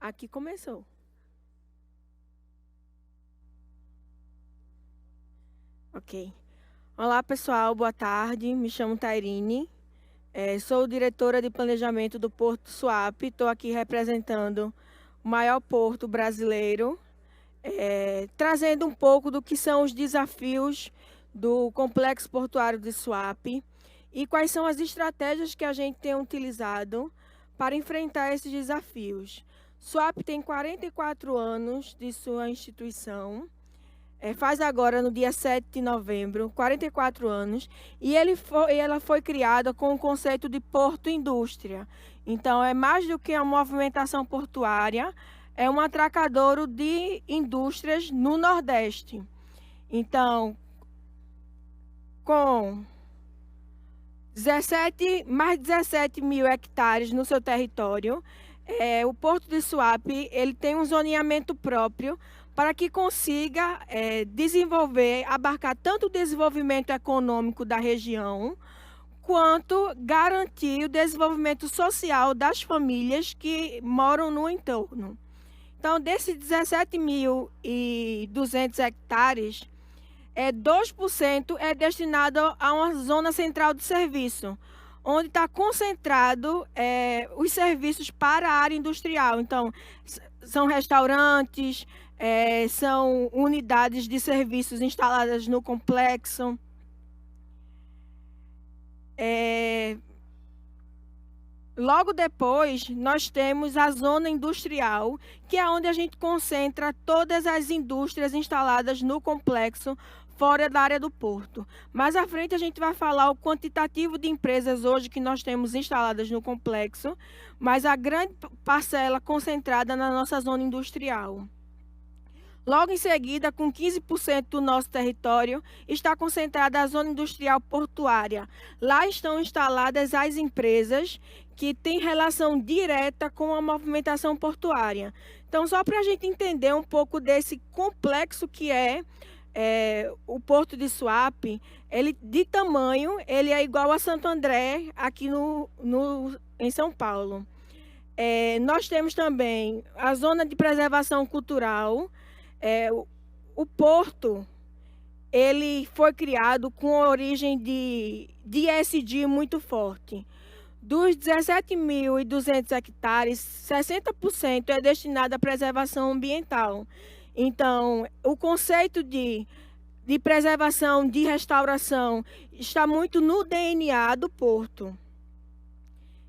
Aqui começou. Ok. Olá, pessoal. Boa tarde. Me chamo Tairine. Sou diretora de planejamento do Porto Suape. Estou aqui representando o maior porto brasileiro, trazendo um pouco do que são os desafios do Complexo Portuário de Suape e quais são as estratégias que a gente tem utilizado para enfrentar esses desafios. Suape tem 44 anos de sua instituição. Faz agora, no dia 7 de novembro, 44 anos, e ela foi criada com o conceito de porto-indústria. Então, é mais do que a movimentação portuária, é um atracadouro de indústrias no Nordeste. Então, com mais de 17 mil hectares no seu território, o Porto de Suape ele tem um zoneamento próprio para que consiga desenvolver, abarcar tanto o desenvolvimento econômico da região, quanto garantir o desenvolvimento social das famílias que moram no entorno. Então, desses 17.200 hectares, 2% é destinado a uma zona central de serviço, onde está concentrado os serviços para a área industrial. Então, são restaurantes, são unidades de serviços instaladas no complexo. Logo depois, nós temos a zona industrial, que é onde a gente concentra todas as indústrias instaladas no complexo, fora da área do porto. Mais à frente, a gente vai falar o quantitativo de empresas hoje que nós temos instaladas no complexo, mas a grande parcela concentrada na nossa zona industrial. Logo em seguida, com 15% do nosso território, está concentrada a zona industrial portuária. Lá estão instaladas as empresas que têm relação direta com a movimentação portuária. Então, só para a gente entender um pouco desse complexo que o Porto de Suape, ele de tamanho, ele é igual a Santo André, aqui em São Paulo. Nós temos também a zona de preservação cultural. O porto, ele foi criado com a origem de ESG muito forte. Dos 17.200 hectares, 60% é destinado à preservação ambiental. Então, o conceito de preservação, de restauração, está muito no DNA do porto.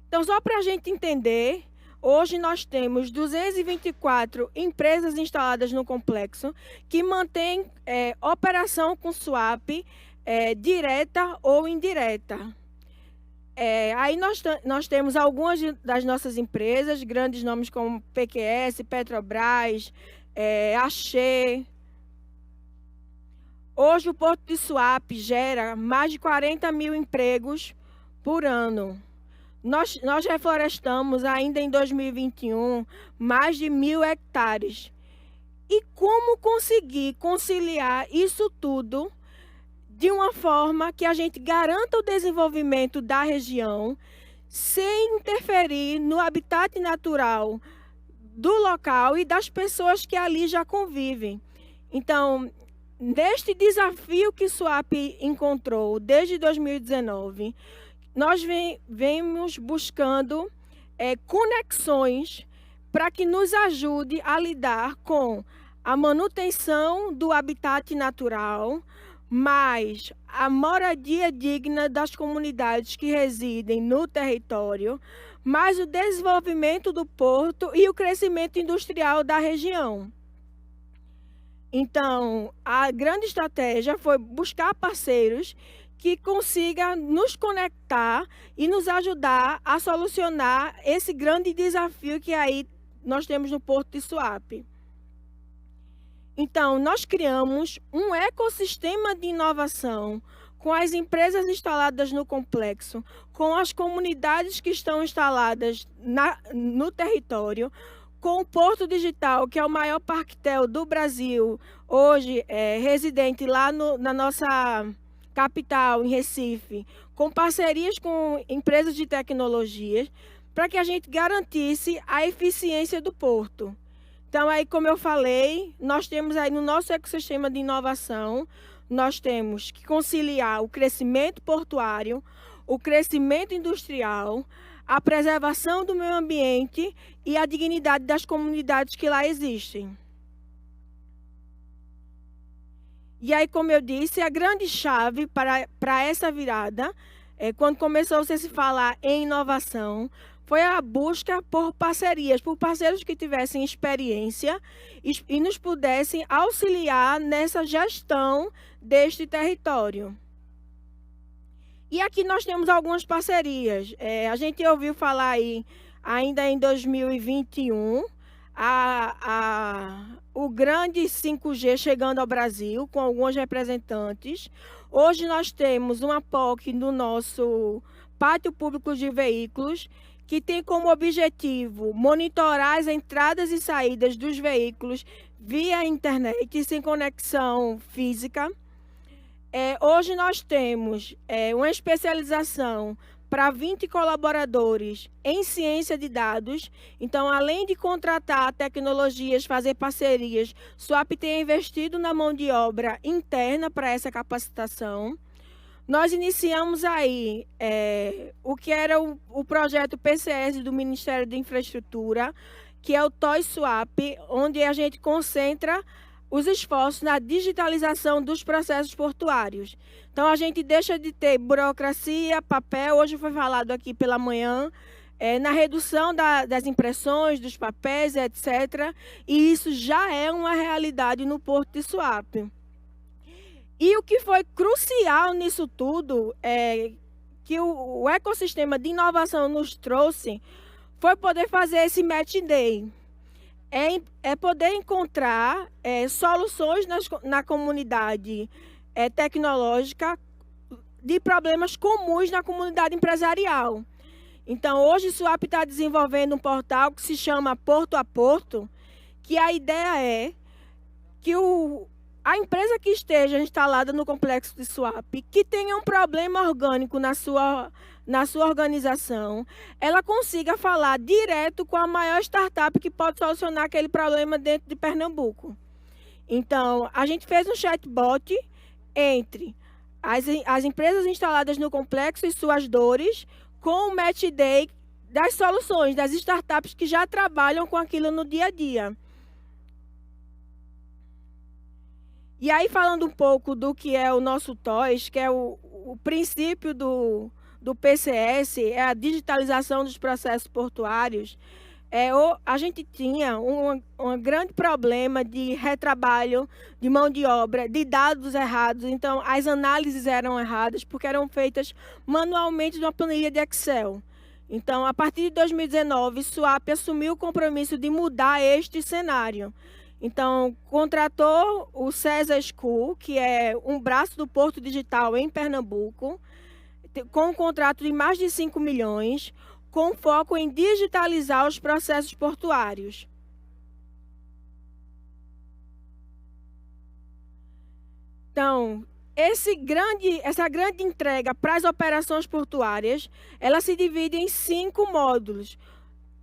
Então, só para a gente entender, hoje nós temos 224 empresas instaladas no complexo que mantêm operação com Suape direta ou indireta. Aí nós temos algumas das nossas empresas, grandes nomes como PQS, Petrobras, Axê. Hoje o Porto de Suape gera mais de 40 mil empregos por ano. Nós reflorestamos ainda em 2021 mais de 1.000 hectares. E como conseguir conciliar isso tudo de uma forma que a gente garanta o desenvolvimento da região sem interferir no habitat natural do local e das pessoas que ali já convivem? Então, neste desafio que Suape encontrou desde 2019, nós vemos buscando conexões para que nos ajude a lidar com a manutenção do habitat natural, mais a moradia digna das comunidades que residem no território, mais o desenvolvimento do porto e o crescimento industrial da região. Então, a grande estratégia foi buscar parceiros que consigam nos conectar e nos ajudar a solucionar esse grande desafio que aí nós temos no Porto de Suape. Então, nós criamos um ecossistema de inovação com as empresas instaladas no complexo, com as comunidades que estão instaladas no território, com o Porto Digital, que é o maior parquetel do Brasil, hoje residente lá na nossa capital, em Recife, com parcerias com empresas de tecnologia, para que a gente garantisse a eficiência do porto. Então, aí, como eu falei, nós temos aí no nosso ecossistema de inovação, nós temos que conciliar o crescimento portuário, o crescimento industrial, a preservação do meio ambiente e a dignidade das comunidades que lá existem. E aí, como eu disse, a grande chave para essa virada, quando começou a se falar em inovação, foi a busca por parcerias, por parceiros que tivessem experiência e nos pudessem auxiliar nessa gestão deste território. E aqui nós temos algumas parcerias. A gente ouviu falar aí, ainda em 2021, o grande 5G chegando ao Brasil, com alguns representantes. Hoje nós temos uma POC no nosso Pátio Público de Veículos, que tem como objetivo monitorar as entradas e saídas dos veículos via internet, sem conexão física. Hoje nós temos uma especialização para 20 colaboradores em ciência de dados. Então, além de contratar tecnologias, fazer parcerias, SUAP tem investido na mão de obra interna para essa capacitação. Nós iniciamos aí o que era o projeto PCS do Ministério da Infraestrutura, que é o TOI SUAP, onde a gente concentra os esforços na digitalização dos processos portuários. Então, a gente deixa de ter burocracia, papel, hoje foi falado aqui pela manhã, na redução das impressões, dos papéis, etc. E isso já é uma realidade no Porto de Suape. E o que foi crucial nisso tudo, que o ecossistema de inovação nos trouxe, foi poder fazer esse Match Day. Poder encontrar soluções na comunidade tecnológica de problemas comuns na comunidade empresarial. Então, hoje, o SUAP está desenvolvendo um portal que se chama Porto a Porto, que a ideia é que a empresa que esteja instalada no complexo de SUAP, que tenha um problema orgânico na sua organização, ela consiga falar direto com a maior startup que pode solucionar aquele problema dentro de Pernambuco. Então, a gente fez um chatbot entre as empresas instaladas no complexo e suas dores, com o Match Day das soluções, das startups que já trabalham com aquilo no dia a dia. E aí, falando um pouco do que é o nosso TOIS, que é o princípio do PCS, é a digitalização dos processos portuários, a gente tinha um grande problema de retrabalho, de mão de obra, de dados errados. Então, as análises eram erradas porque eram feitas manualmente numa planilha de Excel. Então, a partir de 2019, SUAP assumiu o compromisso de mudar este cenário. Então, contratou o César School, que é um braço do Porto Digital em Pernambuco, com um contrato de mais de 5 milhões, com foco em digitalizar os processos portuários. Então, essa grande entrega para as operações portuárias, ela se divide em 5 módulos.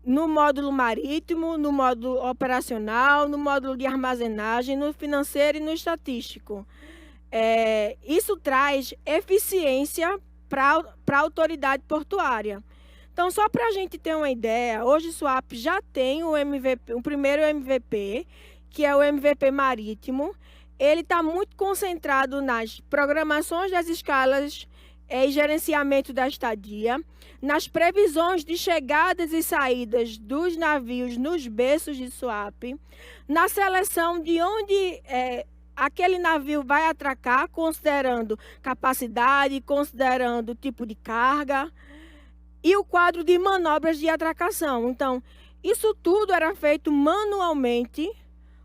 No módulo marítimo, no módulo operacional, no módulo de armazenagem, no financeiro e no estatístico. Isso traz eficiência para a autoridade portuária. Então, só para a gente ter uma ideia, hoje o SUAP já tem o primeiro MVP, que é o MVP marítimo. Ele está muito concentrado nas programações das escalas e gerenciamento da estadia, nas previsões de chegadas e saídas dos navios nos berços de SUAP, na seleção de onde aquele navio vai atracar, considerando capacidade, considerando tipo de carga, e o quadro de manobras de atracação. Então, isso tudo era feito manualmente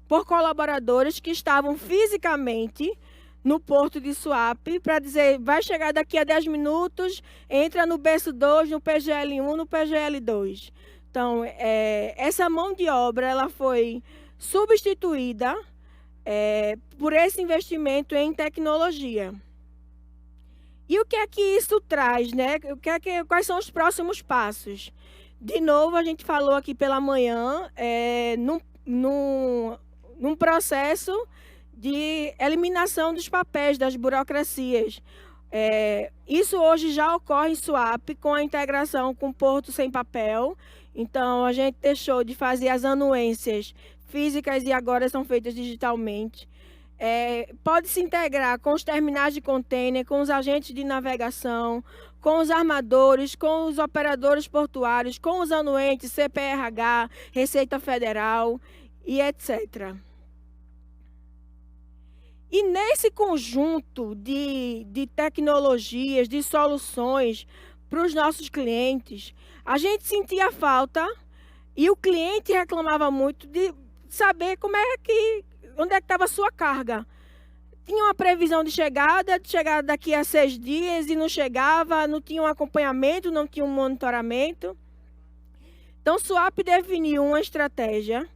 por colaboradores que estavam fisicamente no Porto de SUAP, para dizer, vai chegar daqui a 10 minutos, entra no berço 2, no PGL1, no PGL2. Então, essa mão de obra ela foi substituída por esse investimento em tecnologia. E o que é que isso traz, né? Quais são os próximos passos? De novo, a gente falou aqui pela manhã, num processo de eliminação dos papéis, das burocracias. Isso hoje já ocorre em Suape com a integração com o Porto Sem Papel. Então, a gente deixou de fazer as anuências físicas e agora são feitas digitalmente. Pode se integrar com os terminais de container, com os agentes de navegação, com os armadores, com os operadores portuários, com os anuentes, CPRH, Receita Federal e etc. E nesse conjunto de tecnologias, de soluções para os nossos clientes, a gente sentia falta e o cliente reclamava muito de saber onde é que estava a sua carga. Tinha uma previsão de chegada daqui a 6 dias e não chegava, não tinha um acompanhamento, não tinha um monitoramento. Então, Suape definiu uma estratégia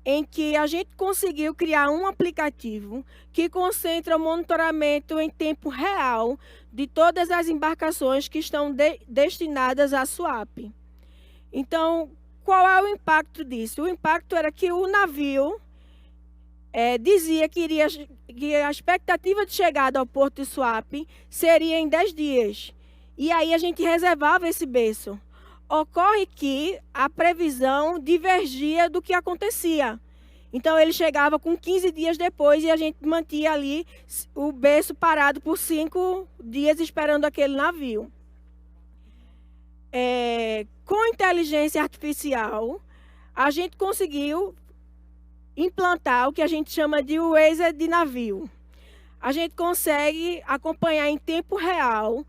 em que a gente conseguiu criar um aplicativo que concentra o monitoramento em tempo real de todas as embarcações que estão destinadas à Suape. Então, qual é o impacto disso? O impacto era que o navio dizia que a expectativa de chegada ao Porto de Suape seria em 10 dias. E aí a gente reservava esse berço. Ocorre que a previsão divergia do que acontecia. Então, ele chegava com 15 dias depois e a gente mantinha ali o berço parado por 5 dias esperando aquele navio. Com inteligência artificial, a gente conseguiu implantar o que a gente chama de Waze de navio. A gente consegue acompanhar em tempo real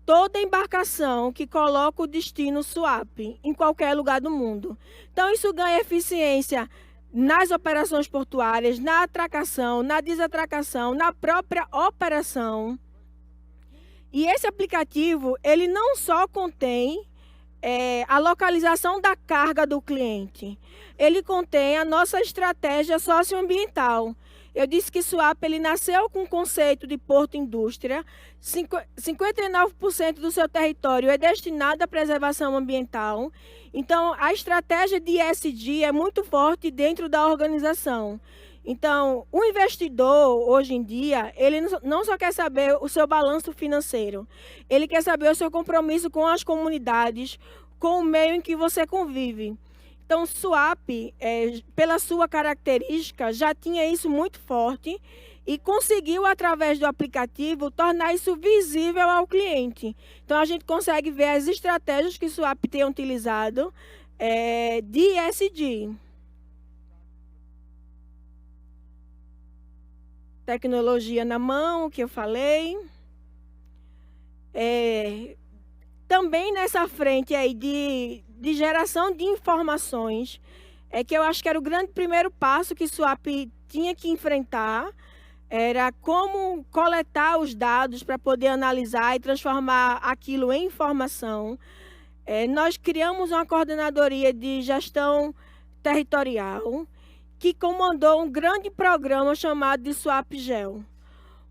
toda embarcação que coloca o destino Suape em qualquer lugar do mundo. Então, isso ganha eficiência nas operações portuárias, na atracação, na desatracação, na própria operação. E esse aplicativo, ele não só contém a localização da carga do cliente, ele contém a nossa estratégia socioambiental. Eu disse que Suape ele nasceu com o conceito de porto-indústria. 59% do seu território é destinado à preservação ambiental. Então, a estratégia de ESG é muito forte dentro da organização. Então, o investidor, hoje em dia, ele não só quer saber o seu balanço financeiro, ele quer saber o seu compromisso com as comunidades, com o meio em que você convive. Então, Suape, pela sua característica, já tinha isso muito forte e conseguiu, através do aplicativo, tornar isso visível ao cliente. Então, a gente consegue ver as estratégias que Suape tem utilizado de ESG. Tecnologia na mão, que eu falei. Também nessa frente aí de geração de informações, que eu acho que era o grande primeiro passo que Suape tinha que enfrentar, era como coletar os dados para poder analisar e transformar aquilo em informação. Nós criamos uma coordenadoria de gestão territorial que comandou um grande programa chamado de SuapeGel.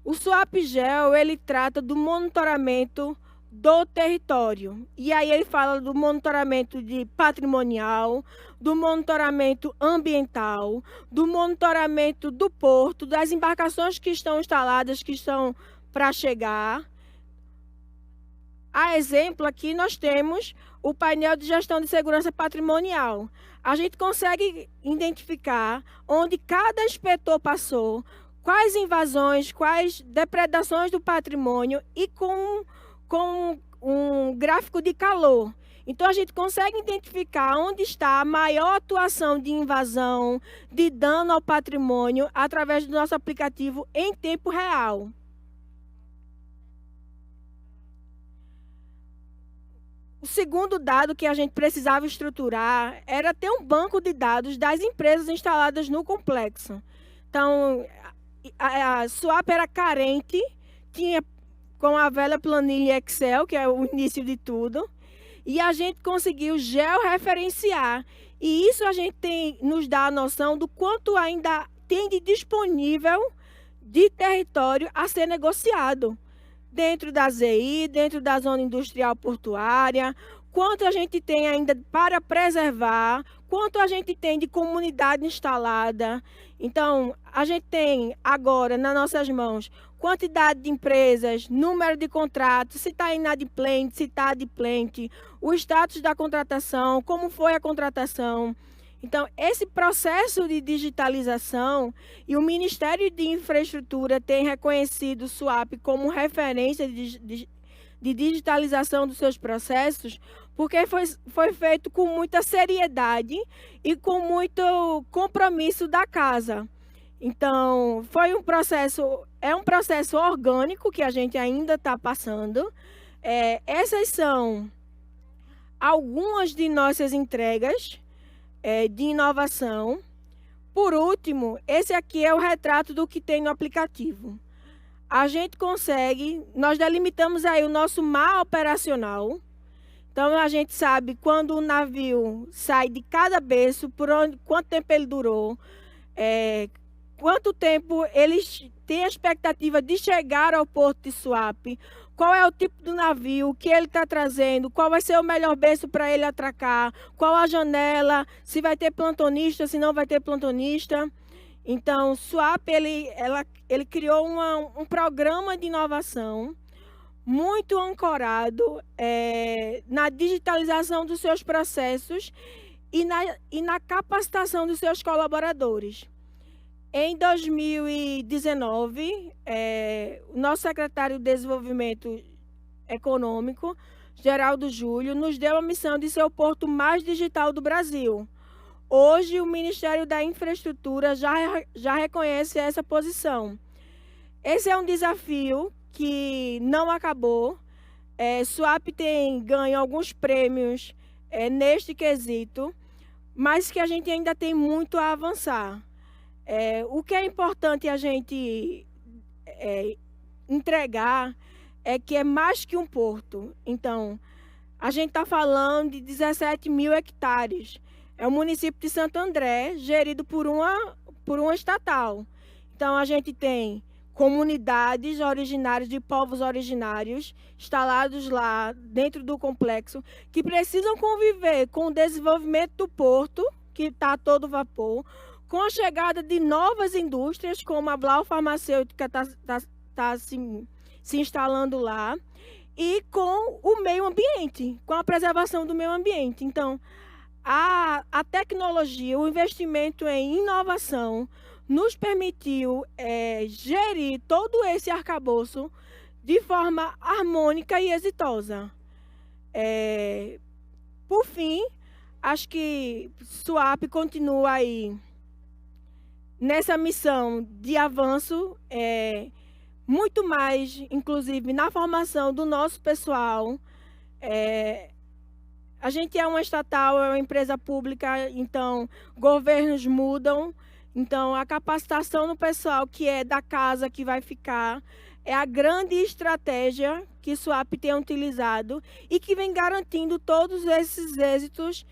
O SuapeGel, ele trata do monitoramento do território. E aí ele fala do monitoramento patrimonial, do monitoramento ambiental, do monitoramento do porto, das embarcações que estão instaladas, que estão para chegar. A exemplo, aqui nós temos o painel de gestão de segurança patrimonial. A gente consegue identificar onde cada inspetor passou, quais invasões, quais depredações do patrimônio e com um gráfico de calor. Então, a gente consegue identificar onde está a maior atuação de invasão, de dano ao patrimônio, através do nosso aplicativo em tempo real. O segundo dado que a gente precisava estruturar era ter um banco de dados das empresas instaladas no complexo. Então, a Suape era carente, tinha com a velha planilha Excel, que é o início de tudo, e a gente conseguiu georreferenciar. E isso a gente nos dá a noção do quanto ainda tem de disponível de território a ser negociado. Dentro da ZI, dentro da zona industrial portuária, quanto a gente tem ainda para preservar, quanto a gente tem de comunidade instalada. Então, a gente tem agora nas nossas mãos quantidade de empresas, número de contratos, se está inadimplente, se está adimplente, o status da contratação, como foi a contratação. Então, esse processo de digitalização, e o Ministério de Infraestrutura tem reconhecido o SUAP como referência de digitalização dos seus processos, porque foi feito com muita seriedade e com muito compromisso da casa. Então, é um processo orgânico que a gente ainda está passando. Essas são algumas de nossas entregas de inovação. Por último, esse aqui é o retrato do que tem no aplicativo. A gente consegue, nós delimitamos aí o nosso mar operacional. Então, a gente sabe quando o navio sai de cada berço, quanto tempo ele durou, quanto tempo eles têm a expectativa de chegar ao porto de Suape, qual é o tipo do navio que ele está trazendo, qual vai ser o melhor berço para ele atracar, qual a janela, se vai ter plantonista, se não vai ter plantonista. Então, o Suape, ele criou um programa de inovação muito ancorado na digitalização dos seus processos e na capacitação dos seus colaboradores. Em 2019, o nosso secretário de Desenvolvimento Econômico, Geraldo Júlio, nos deu a missão de ser o porto mais digital do Brasil. Hoje, o Ministério da Infraestrutura já reconhece essa posição. Esse é um desafio que não acabou. Suape tem ganho alguns prêmios neste quesito, mas que a gente ainda tem muito a avançar. O que é importante a gente entregar é que é mais que um porto. Então, a gente está falando de 17 mil hectares. É o município de Santo André, gerido por uma estatal. Então, a gente tem comunidades originárias, de povos originários, instalados lá dentro do complexo, que precisam conviver com o desenvolvimento do porto, que está a todo vapor, com a chegada de novas indústrias, como a Blau Farmacêutica está se instalando lá, e com o meio ambiente, com a preservação do meio ambiente. Então, a tecnologia, o investimento em inovação, nos permitiu gerir todo esse arcabouço de forma harmônica e exitosa. Por fim, acho que Suape continua aí nessa missão de avanço, muito mais, inclusive, na formação do nosso pessoal. A gente é uma estatal, é uma empresa pública, então governos mudam. Então, a capacitação no pessoal que é da casa, que vai ficar, é a grande estratégia que Suape tem utilizado e que vem garantindo todos esses êxitos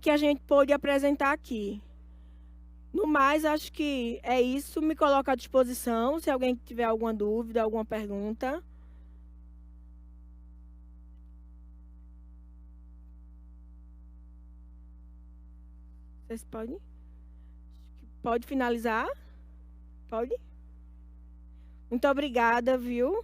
que a gente pôde apresentar aqui. No mais, acho que é isso. Me coloco à disposição, se alguém tiver alguma dúvida, alguma pergunta. Vocês podem? Pode finalizar? Pode? Muito obrigada, viu?